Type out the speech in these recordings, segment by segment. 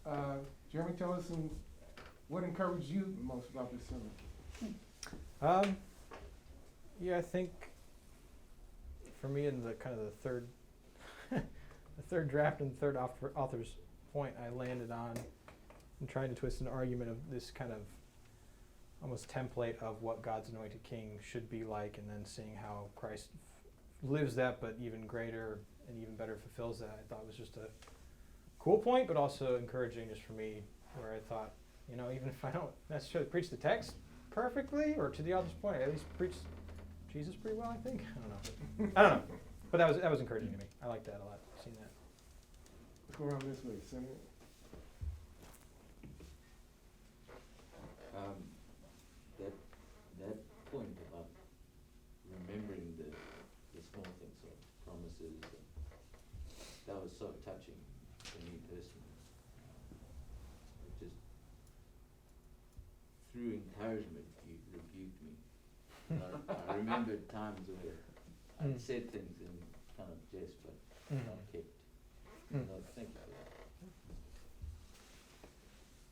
Jeremy, tell us what encouraged you most about this sermon? Yeah, I think for me in the kind of the third, the third draft and third author's point, I landed on and trying to twist an argument of this kind of almost template of what God's anointed king should be like, and then seeing how Christ lives that, but even greater and even better fulfills that. I thought was just a cool point, but also encouraging just for me, where I thought, you know, even if I don't necessarily preach the text perfectly or to the author's point, I at least preach Jesus pretty well, I think. I don't know. But that was encouraging to me. I like that a lot, seeing that. Let's go around this way, Simeon. That point about remembering the small things, or promises, that was so touching to me personally. It just, through encouragement, you rebuked me. I remembered times where I'd said things in kind of jest, but not kept. No, thank you for that.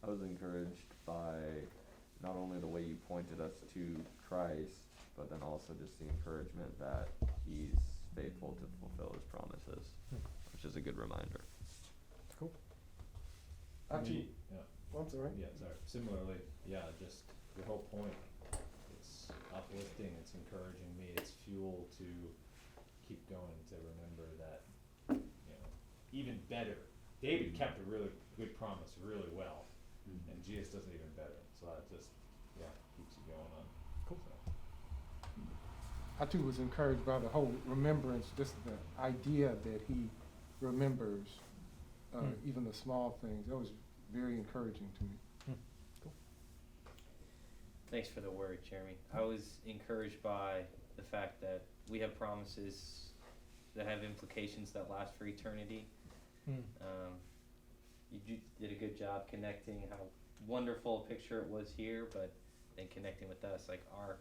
I was encouraged by not only the way you pointed us to Christ, but then also just the encouragement that he's faithful to fulfill his promises, which is a good reminder. Cool. Archie. Yeah. Oh, I'm sorry. Yeah, sorry. Similarly, yeah, just your whole point. It's uplifting, it's encouraging me, it's fuel to keep going, to remember that, you know, even better. David kept a really good promise really well, and Jesus does it even better. So that just, yeah, keeps you going on. Cool. So. I too was encouraged by the whole remembrance, just the idea that he remembers even the small things. That was very encouraging to me. Cool. Thanks for the word, Jeremy. I was encouraged by the fact that we have promises that have implications that last for eternity. You did a good job connecting how wonderful a picture it was here, but then connecting with us, like our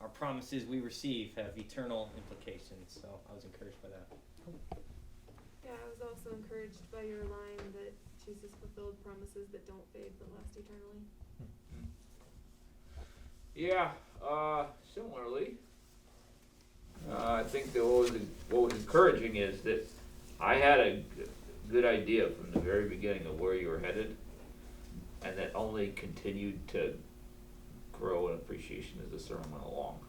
promises we receive have eternal implications. So I was encouraged by that. Yeah, I was also encouraged by your line that Jesus fulfilled promises that don't fade but last eternally. Yeah, similarly, I think that what was encouraging is that I had a good idea from the very beginning of where you were headed, and that only continued to grow in appreciation as the sermon went along.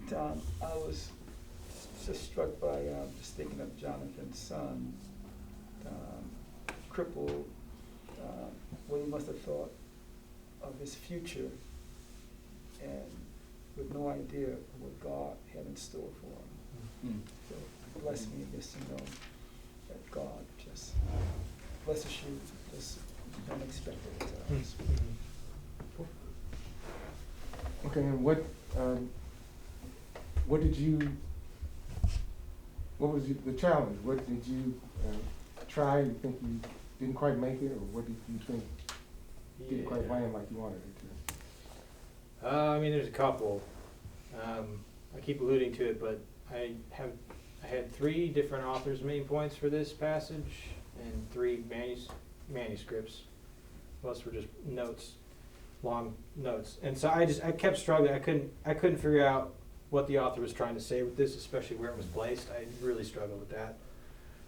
Tom, I was just struck by just thinking of Jonathan's son, crippled, what he must have thought of his future, and with no idea of what God had in store for him. So it blessed me just to know that God just blesses you just unexpected times. Okay, and what was the challenge? What did you try? You think you didn't quite make it, or what did you think didn't quite land like you wanted it to? I mean, there's a couple. I keep alluding to it, but I had 3 different authors' main points for this passage, and 3 manuscripts. Most were just notes, long notes, and so I kept struggling. I couldn't figure out what the author was trying to say with this, especially where it was placed. I really struggled with that.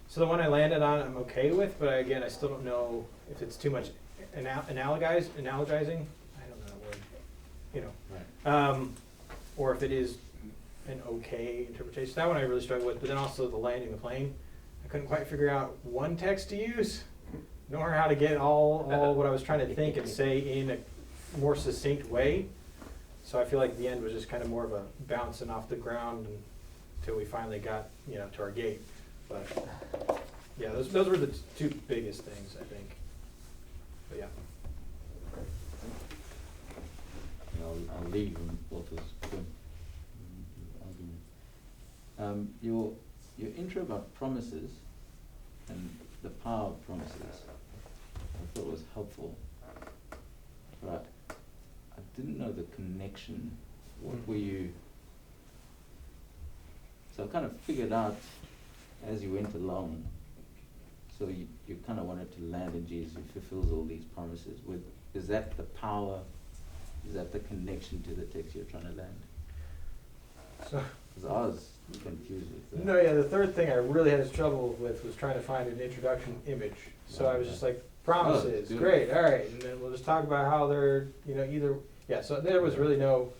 So the one I landed on, I'm okay with, but again, I still don't know if it's too much analogizing. I don't know that word. You know, Right. or if it is an okay interpretation. That one I really struggled with, but then also the landing the plane. I couldn't quite figure out one text to use, nor how to get all what I was trying to think and say in a more succinct way. So I feel like the end was just kind of more of a bouncing off the ground until we finally got, you know, to our gate. But yeah, those were the 2 biggest things, I think. But yeah. I'll leave on Walter's point. Argument. Your intro about promises and the power of promises, I thought was helpful. But I didn't know the connection. What were you? So I kind of figured out as you went along so you kinda wanted to land in Jesus, who fulfills all these promises. Is that the power, is that the connection to the text you're trying to land? So, Cause I was confused with that. no, yeah, the third thing I really had trouble with was trying to find an introduction image. So I was just like, promises, good. great, all right, and then we'll just talk about how they're, either, yeah, so there was really no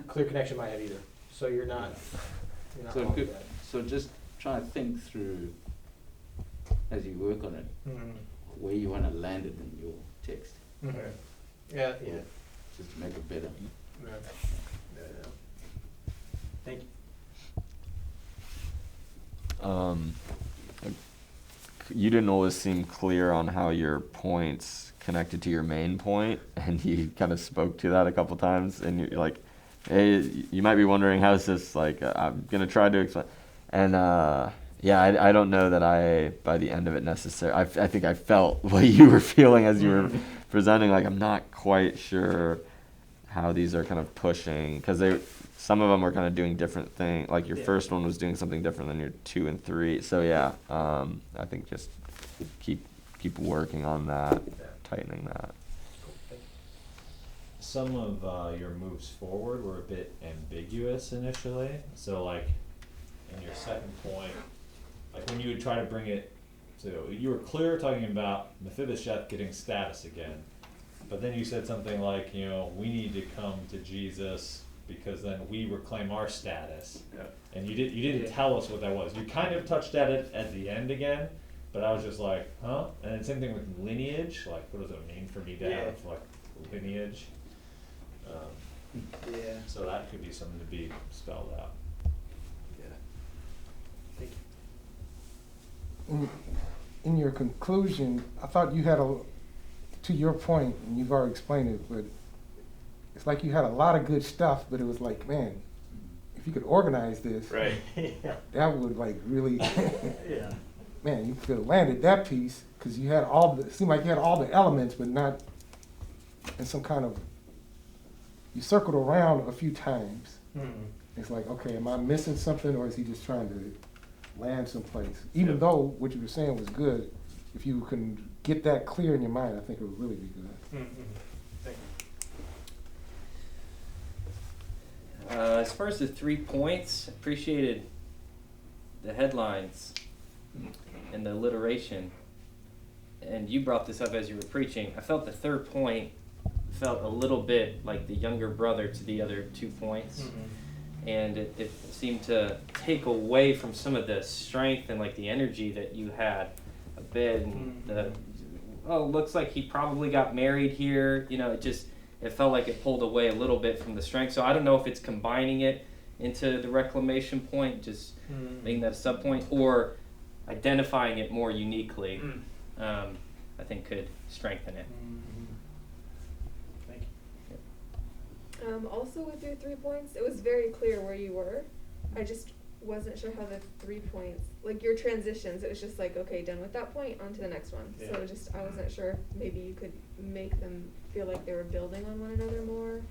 clear connection in my head either. So you're not So wrong good. with that. So just try to think through, as you work on it, where you wanna land it in your text, Yeah, just to make it better. Thank you. You didn't always seem clear on how your points connected to your main point, and you kind of spoke to that a couple times, and you're like, hey, you might be wondering, how's this, like, I'm gonna try to explain, and yeah, I don't know that by the end of it necessarily, I think I felt what you were feeling as you were presenting, like, I'm not quite sure how these are kind of pushing, because some of them were kind of doing different things. Like your first one was doing something different than your 2 and 3. So yeah, I think just keep working on that, tightening that. Some of your moves forward were a bit ambiguous initially. So like in your second point, like when you would try to bring it, so you were clear talking about Mephibosheth getting status again, but then you said something like, we need to come to Jesus because then we reclaim our status. Yeah. And you didn't tell us what that was. You kind of touched at it at the end again, but I was just like, huh? And then same thing with lineage, like what does it mean for me to have like lineage? So that could be something to be spelled out. Thank you. In your conclusion, I thought you had to your point, and you've already explained it, but it's like you had a lot of good stuff, but it was like, man, if you could organize this, Right. that would like really, Yeah. man, you could have landed that piece, because you had it seemed like you had all the elements, but not in some kind of, you circled around a few times. It's like, okay, am I missing something, or is he just trying to land someplace? Even though what you were saying was good, if you can get that clear in your mind, I think it would really be good. As far as the 3 points, appreciated the headlines and the alliteration. And you brought this up as you were preaching. I felt the third point felt a little bit like the younger brother to the other 2 points. And it seemed to take away from some of the strength and like the energy that you had a bit. And looks like he probably got married here. It felt like it pulled away a little bit from the strength. So I don't know if it's combining it into the reclamation point, just making that a sub point, or identifying it more uniquely. I think could strengthen it. Thank you. Also with your 3 points, it was very clear where you were. I just wasn't sure how the 3 points, like your transitions, it was just like, okay, done with that point, on to the next one. Yeah. So I wasn't sure if maybe you could make them feel like they were building on one another more,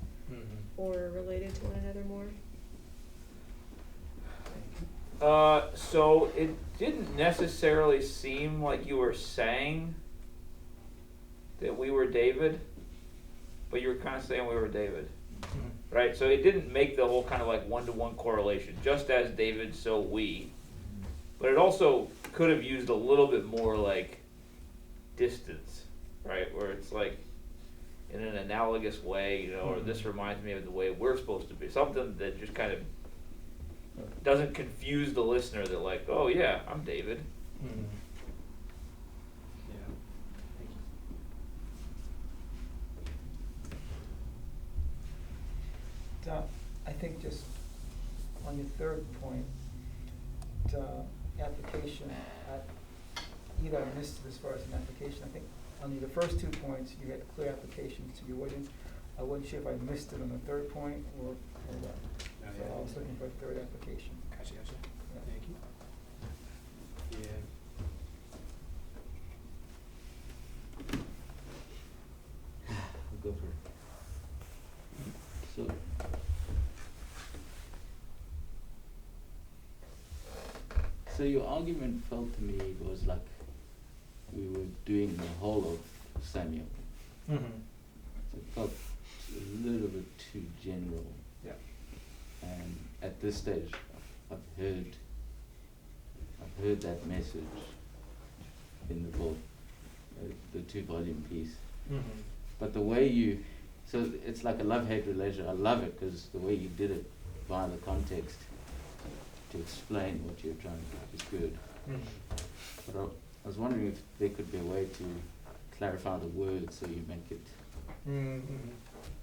or related to one another more. So it didn't necessarily seem like you were saying that we were David, but you were kind of saying we were David, right? So it didn't make the whole kind of like one-to-one correlation, just as David, so we. But it also could have used a little bit more like distance, right? Where it's like in an analogous way, or this reminds me of the way we're supposed to be. Something that just kind of doesn't confuse the listener that like, oh yeah, I'm David. I think just on your third point, application, either I missed it as far as an application. I think on the first 2 points, you had clear applications to your audience. I wasn't sure if I missed it on the third point or what. So I was looking for a third application. Gotcha. Yeah. Thank you. Yeah. I'll go for it. So your argument felt to me was like we were doing the whole of Samuel. Mm-hmm. So it felt a little bit too general. Yeah. And at this stage, I've heard that message in the book, the 2-volume piece. Mm-hmm. But the way so it's like a love-hate relationship. I love it because the way you did it via the context to explain what you're trying to do is good. Mm-hmm. But I was wondering if there could be a way to clarify the words so you make it Mm-hmm.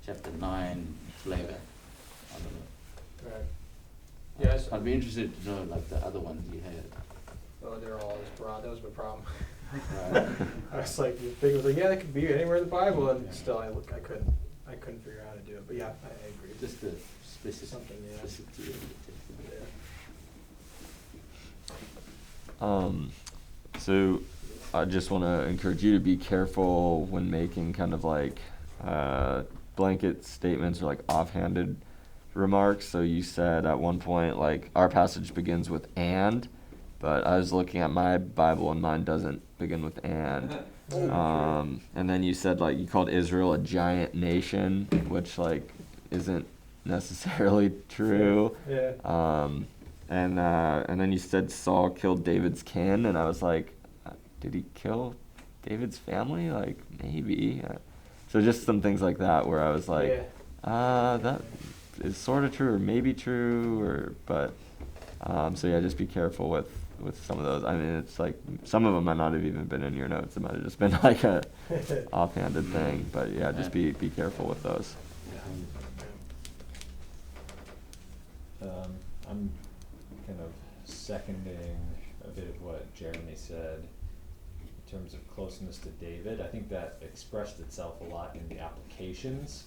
chapter 9 flavor. I don't know. Right. Yes. I'd be interested to know like the other ones you had. Oh, they're all as broad. That was my problem. Right. I was like, Big was like, yeah, that could be anywhere in the Bible, and still, I couldn't figure out how to do it. But yeah, I agree. Just the specific, Something, yeah. specificity of the text. Yeah. So I just want to encourage you to be careful when making kind of like blanket statements or like offhanded remarks. So you said at one point, like, our passage begins with "and," but I was looking at my Bible and mine doesn't begin with "and." And then you said, like, you called Israel a giant nation, which like isn't necessarily true. Yeah. And then you said Saul killed David's kin, and I was like, did he kill David's family? Like, maybe. So just some things like that where I was like, that is sort of true or maybe true, but so yeah, just be careful with some of those. I mean, it's like some of them might not have even been in your notes. It might have just been like a offhanded thing, but yeah, just be careful with those. I'm kind of seconding a bit of what Jeremy said in terms of closeness to David. I think that expressed itself a lot in the applications,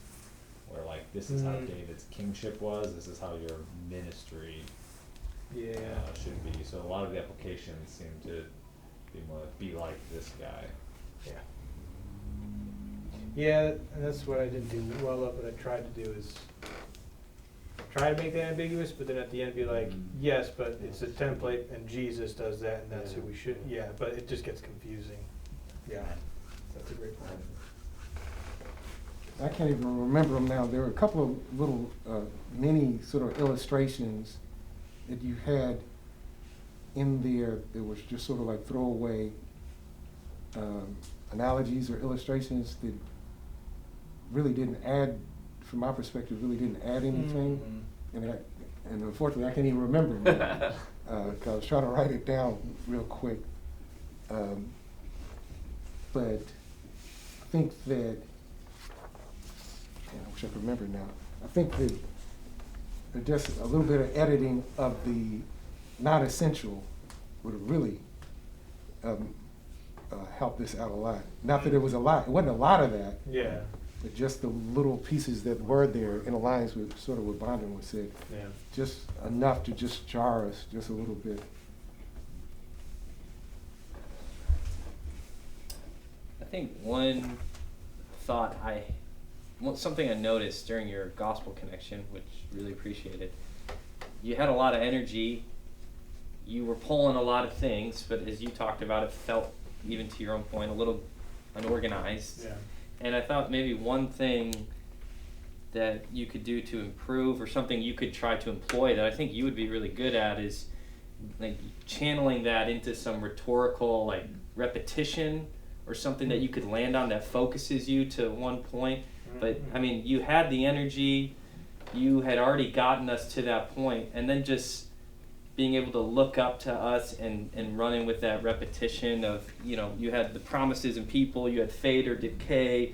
where like this is how David's kingship was, this is how your ministry should be. So a lot of the applications seem to be more like, be like this guy. Yeah, and that's what I didn't do well of. What I tried to do is try to make that ambiguous, but then at the end be like, yes, but it's a template, and Jesus does that, and that's who we should. Yeah, but it just gets confusing. Yeah, that's a great point. I can't even remember them now. There were a couple of little mini sort of illustrations that you had in there that was just sort of like throwaway analogies or illustrations that really didn't add, from my perspective, really didn't add anything. And unfortunately, I can't even remember them because I was trying to write it down real quick. But I think that, I wish I could remember now. I think that just a little bit of editing of the non-essential would have really helped this out a lot. Not that it was a lot, it wasn't a lot of that. Yeah. But just the little pieces that were there in alliance with sort of what Bondon was said, Yeah. just enough to just jar us just a little bit. I think one thought something I noticed during your gospel connection, which really appreciated, you had a lot of energy, you were pulling a lot of things, but as you talked about, it felt, even to your own point, a little unorganized. Yeah. And I thought maybe one thing that you could do to improve, or something you could try to employ that I think you would be really good at, is like channeling that into some rhetorical like repetition or something that you could land on that focuses you to one point. But I mean, you had the energy, you had already gotten us to that point, and then just being able to look up to us and running with that repetition of, you had the promises and people, you had fade or decay,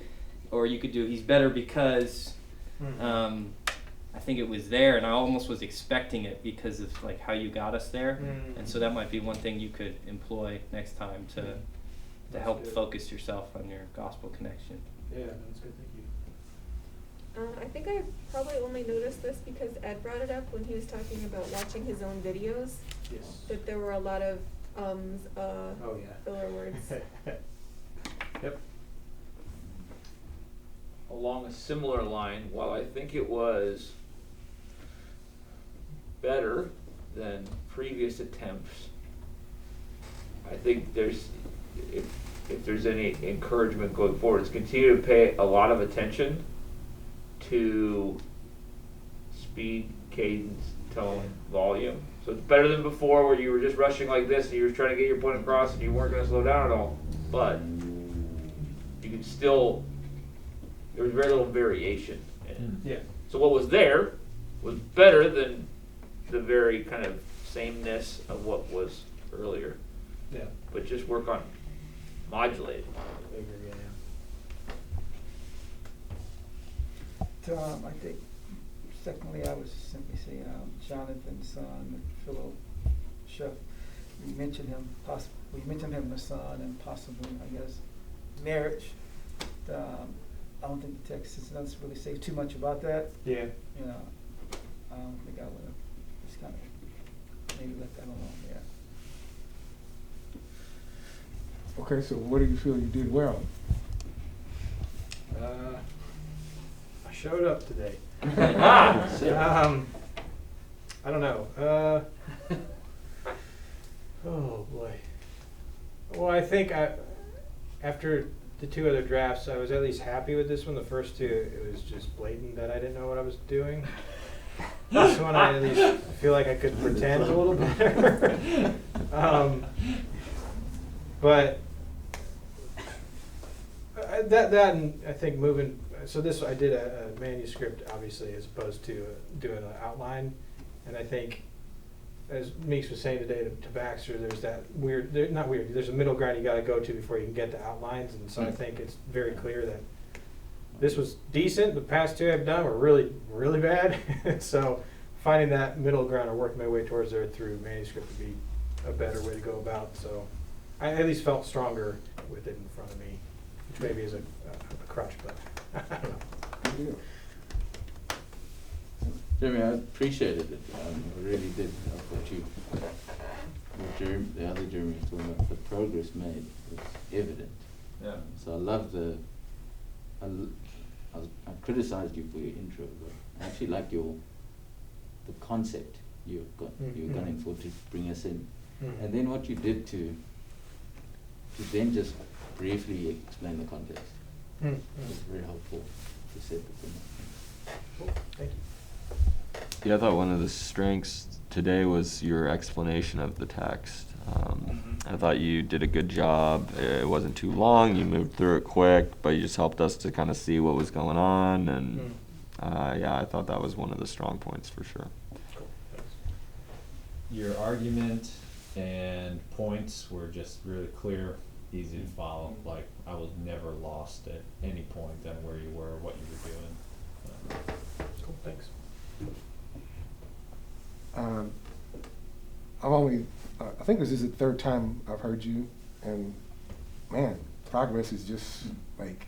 or you could do he's better because, I think it was there, and I almost was expecting it because of like how you got us there. And so that might be one thing you could employ next time to help focus yourself on your gospel connection. Yeah, that's good, thank you. I think I probably only noticed this because Ed brought it up when he was talking about watching his own videos, Yes. that there were a lot of Oh, yeah. filler words. Yep. Along a similar line, while I think it was better than previous attempts, I think if if there's any encouragement going forward, is continue to pay a lot of attention to speed, cadence, tone, volume. So it's better than before where you were just rushing like this and you were trying to get your point across and you weren't gonna slow down at all. But you could still, there was very little variation in it. Yeah. So what was there was better than the very kind of sameness of what was earlier. Yeah. But just work on modulating. I think, secondly, I would simply say, Jonathan's son, fellow chef, we mentioned him, we mentioned him, the son, and possibly, I guess, marriage. I don't think the text doesn't really say too much about that, Yeah. you know. I don't think I would have, just kind of, maybe let that alone, yeah. Okay, so what do you feel you did well? I showed up today. Ah! I don't know. Oh boy. Well, I think after the two other drafts, I was at least happy with this one. The first two, it was just blatant that I didn't know what I was doing. This one, I at least feel like I could pretend a little better. But that and I think moving. So this, I did a manuscript, obviously, as opposed to doing an outline, and I think, as Meeks was saying today to Baxter, there's that not weird, there's a middle ground you gotta go to before you can get to outlines, and so I think it's very clear that this was decent, the past two I've done were really, really bad, so finding that middle ground or working my way towards there through manuscript would be a better way to go about, so I at least felt stronger with it in front of me, which maybe is a crutch, but I don't know. Jeremy, I appreciated it. I really did. What the other Jeremy was talking about, the progress made was evident. Yeah. So I love I criticized you for your intro, but I actually like the concept you're gunning for to bring us in. And then what you did to then just briefly explain the context. It's very helpful to set the thing. Cool. Thank you. Yeah, I thought one of the strengths today was your explanation of the text. I thought you did a good job. It wasn't too long. You moved through it quick, but you just helped us to kind of see what was going on. And yeah, I thought that was one of the strong points for sure. Cool. Thanks. Your argument and points were just really clear, easy to follow. Like, I was never lost at any point on where you were, what you were doing. Cool. Thanks. I've only, I think this is the third time I've heard you, and man, progress is just like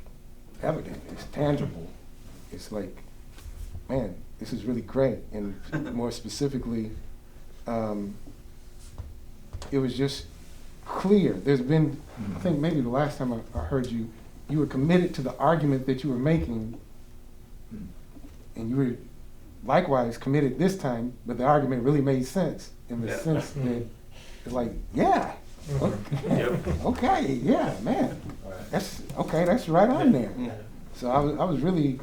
evident. It's tangible. It's like, man, this is really great. And more specifically, it was just clear. There's been, I think maybe the last time I heard you, you were committed to the argument that you were making, and you were likewise committed this time, but the argument really made sense in the sense that it's like, yeah, okay, okay, yeah, man, that's okay, that's right on there. So I was really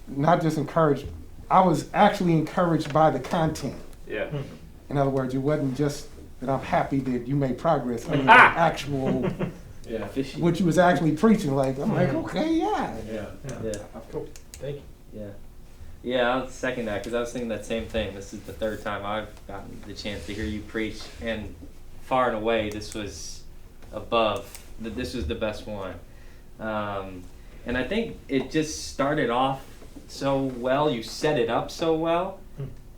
not just encouraged, I was actually encouraged by the content. Yeah. In other words, it wasn't just that I'm happy that you made progress, I mean, the actual, Yeah. what you was actually preaching, like, I'm like, okay, yeah. Yeah. Cool. Thank you. Yeah. Yeah, I'll second that because I was thinking that same thing. This is the third time I've gotten the chance to hear you preach, and far and away, this was above. This was the best one. And I think it just started off so well. You set it up so well.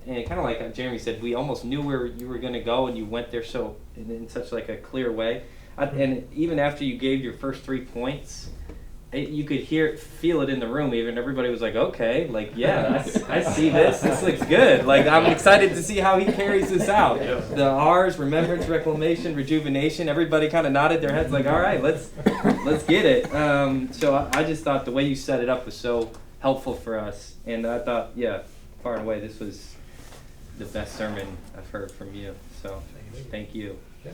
And kind of like Jeremy said, we almost knew where you were going to go, and you went there so in such like a clear way. And even after you gave your first 3 points, you could feel it in the room. Even everybody was like, "Okay, like yeah, I see this. This looks good. Like I'm excited to see how he carries this out." The R's, remembrance, reclamation, rejuvenation. Everybody kind of nodded their heads, like, "All right, let's get it." So I just thought the way you set it up was so helpful for us, and I thought, yeah, far and away, this was the best sermon I've heard from you. So thank you. Yeah.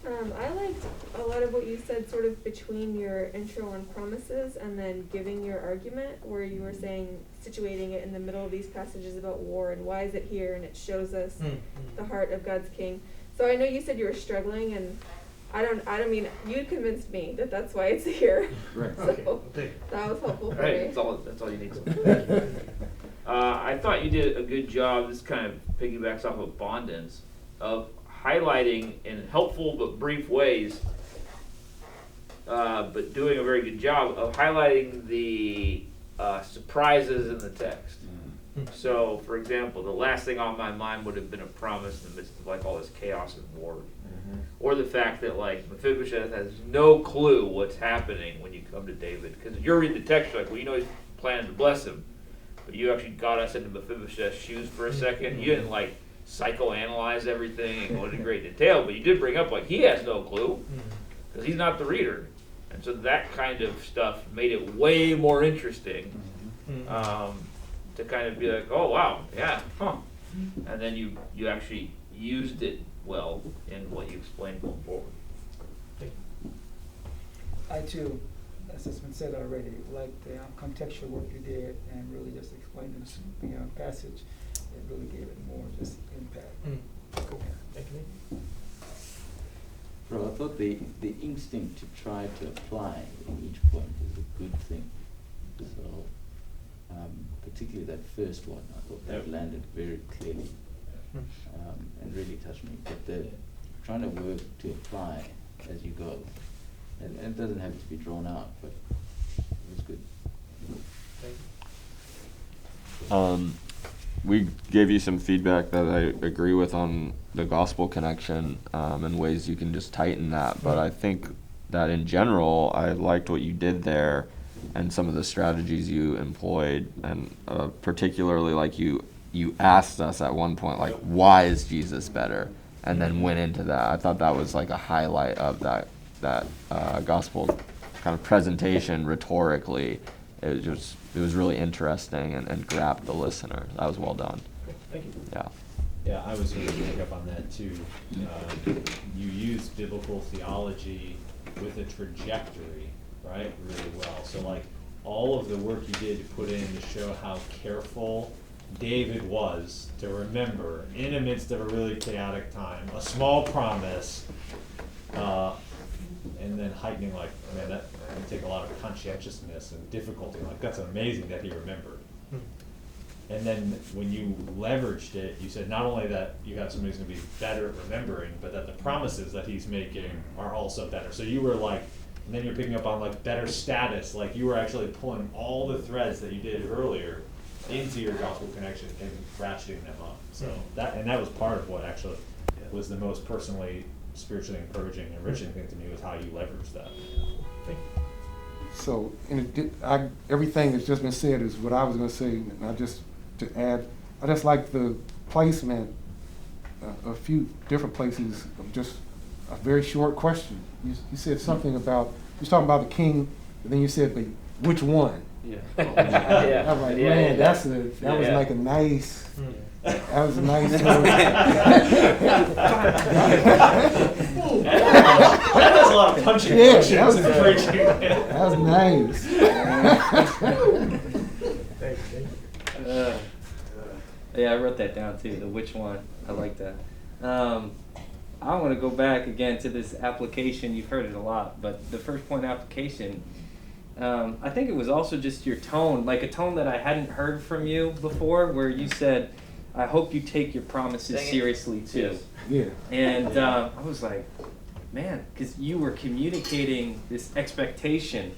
I liked a lot of what you said sort of between your intro on promises and then giving your argument, where you were saying, situating it in the middle of these passages about war and why is it here, and it shows us the heart of God's King. So I know you said you were struggling, and I don't mean, you convinced me that that's why it's here. Right. So that was helpful for Right, me. that's all you need. I thought you did a good job, this kind of piggybacks off of Bondens, of highlighting in helpful but brief ways, but doing a very good job of highlighting the surprises in the text. So, for example, the last thing on my mind would have been a promise in the midst of like all this chaos and war. Or the fact that like Mephibosheth has no clue what's happening when you come to David, because you're reading the text, you're like, well, you know he's planning to bless him, but you actually got us into Mephibosheth's shoes for a second. You didn't like psychoanalyze everything and go into great detail, but you did bring up like he has no clue because he's not the reader, and so that kind of stuff made it way more interesting to kind of be like, oh wow, yeah, huh, and then you actually used it well in what you explained going forward. I too, as has been said already, like the contextual work you did and really just explaining the passage, it really gave it more just impact. Cool. Thank you. Bro, I thought the instinct to try to apply in each point is a good thing. So, particularly that first one, I thought that landed very clearly and really touched me. But the trying to work to apply as you go, and it doesn't have to be drawn out, but it was good. We gave you some feedback that I agree with on the gospel connection, and ways you can just tighten that. But I think that in general, I liked what you did there and some of the strategies you employed, and particularly like you asked us at one point, like, why is Jesus better? And then went into that. I thought that was like a highlight of that gospel kind of presentation rhetorically. It was really interesting and grabbed the listener. That was well done. Thank you. Yeah. Yeah, I was going to pick up on that too. You use biblical theology with a trajectory, right, really well. So like all of the work you did to put in to show how careful David was to remember in the midst of a really chaotic time, a small promise, and then heightening like, man, that would take a lot of conscientiousness and difficulty. Like that's amazing that he remembered. And then when you leveraged it, you said not only that you got somebody who's going to be better at remembering, but that the promises that he's making are also better. So you were like, and then you're picking up on like better status, like you were actually pulling all the threads that you did earlier into your gospel connection and ratcheting them up. So that was part of what actually was the most personally, spiritually encouraging, enriching thing to me, was how you leveraged that. Thank you. So, everything that's just been said is what I was going to say, and to add, I just like the placement, a few different places of just a very short question. You said something about, you was talking about the king, and then you said, but which one? Yeah. I was like, man, that was like a nice, that was a nice That has a lot of punching emotions and preaching. That was nice. Yeah, I wrote that down too, the which one. I like that. I want to go back again to this application. You've heard it a lot, but the first point application, I think it was also just your tone, like a tone that I hadn't heard from you before, where you said, I hope you take your promises seriously too. Yeah. And I was like, man, because you were communicating this expectation,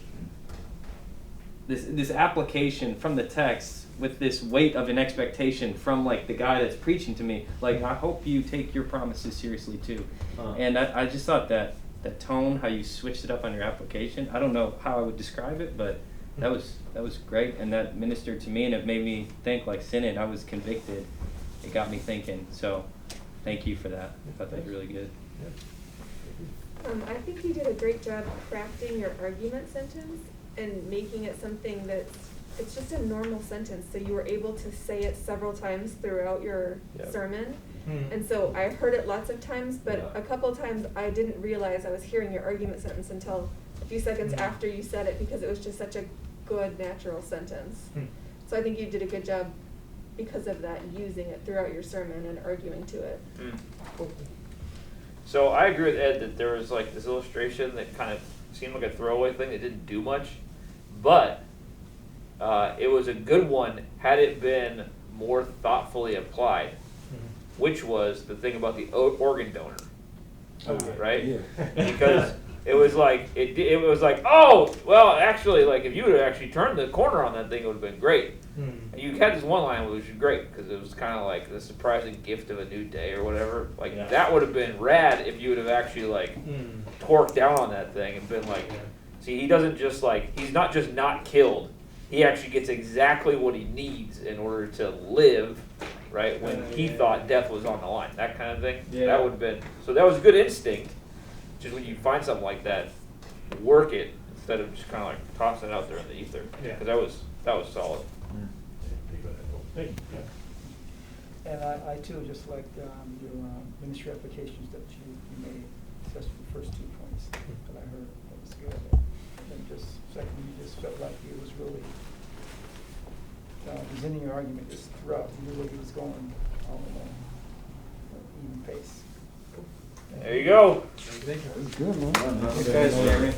this application from the text with this weight of an expectation from like the guy that's preaching to me. Like, I hope you take your promises seriously too. And I just thought that tone, how you switched it up on your application, I don't know how I would describe it, but that was great, and that ministered to me, and it made me think like Synod. I was convicted. It got me thinking. So thank you for that. I thought that was really good. I think you did a great job crafting your argument sentence and making it something it's just a normal sentence, so you were able to say it several times throughout your sermon, And so I heard it lots of times, but Yeah. a couple of times I didn't realize I was hearing your argument sentence until a few seconds Mm. after you said it, because it was just such a good, natural sentence. Hmm. So I think you did a good job because of that, using it throughout your sermon and arguing to it. So I agree with Ed that there was like this illustration that kind of seemed like a throwaway thing that didn't do much, but it was a good one had it been more thoughtfully applied, which was the thing about the organ donor, right? Yeah. Because it was like it was like, oh well, actually, like if you would have actually turned the corner on that thing, it would have been great. And you had this one line which was great because it was kind of like the surprising gift of a new day or whatever. Like Yeah. that would have been rad if you would have actually like torqued down on that thing and been like, see, he doesn't just like, he's not just not killed. He actually gets exactly what he needs in order to live, right? When he thought death was on the line, that kind of thing. Yeah. That would have been, so that was good instinct. Just when you find something like that, work it instead of just kind of like tossing it out there in the ether. Yeah. Because that was solid. And I too just liked your ministry applications that you made, especially the first 2 points that I heard. That was good. And then just second, you just felt like he was really presenting your argument just throughout. You knew where he was going all along, even pace. There you go. Thank you. That's good, man. Well, Thanks, Jeremy.